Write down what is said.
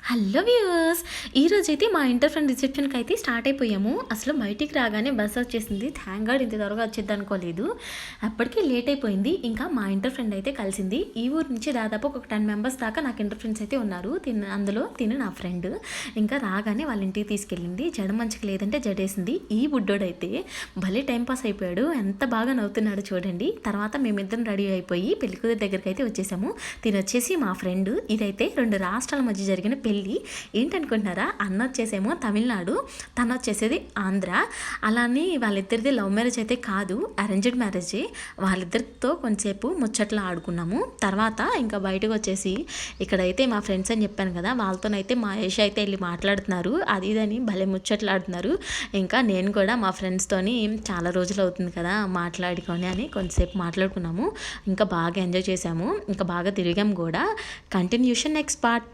Hello viewers, ఈరోజైతే మా inter friend రిసెప్షన్కి అయితే స్టార్ట్ అయిపోయాము. అసలు బయటికి రాగానే బస్ వచ్చేసింది. థ్యాంక్ గాడ్ ఇంత త్వరగా వచ్చేది అనుకోలేదు. అప్పటికే లేట్ అయిపోయింది. ఇంకా మా ఇంటర్ ఫ్రెండ్ అయితే కలిసింది. ఈ ఊరు నుంచి దాదాపు ఒక 10 మెంబర్స్ దాకా నాకు ఇంటర్ ఫ్రెండ్స్ అయితే ఉన్నారు. అందులో తిను నా ఫ్రెండ్. ఇంకా రాగానే వాళ్ళ ఇంటికి తీసుకెళ్ళింది. జడ మంచిగా లేదంటే జడేసింది. ఈ బుడ్డోడైతే భలే టైంపాస్ అయిపోయాడు. ఎంత బాగా నవ్వుతున్నాడు చూడండి. తర్వాత మేమిద్దరం రెడీ అయిపోయి పెళ్ళికూతురు దగ్గరికి అయితే వచ్చేసాము. తిను వచ్చేసి మా ఫ్రెండ్. ఇదైతే 2 రాష్ట్రాల మధ్య జరిగిన పెళ్ళి. ఏంటనుకుంటున్నారా, అన్న వచ్చేసేమో తమిళనాడు, తను వచ్చేసేది ఆంధ్ర. అలానే వాళ్ళిద్దరిది లవ్ మ్యారేజ్ అయితే కాదు, అరేంజ్డ్ మ్యారేజే. వాళ్ళిద్దరితో కొంచెంసేపు ముచ్చట్లు ఆడుకున్నాము. తర్వాత ఇంకా బయటకు వచ్చేసి ఇక్కడైతే మా ఫ్రెండ్స్ అని చెప్పాను కదా, వాళ్ళతోనైతే మా యశ్ అయితే వెళ్ళి మాట్లాడుతున్నారు. అది ఇదని భలే ముచ్చట్లు ఆడుతున్నారు. ఇంకా నేను కూడా మా ఫ్రెండ్స్తోని చాలా రోజులు అవుతుంది కదా మాట్లాడుకొని అని కొంచెంసేపు మాట్లాడుకున్నాము. ఇంకా బాగా ఎంజాయ్ చేసాము. ఇంకా బాగా తిరిగాము కూడా. Continuation next part.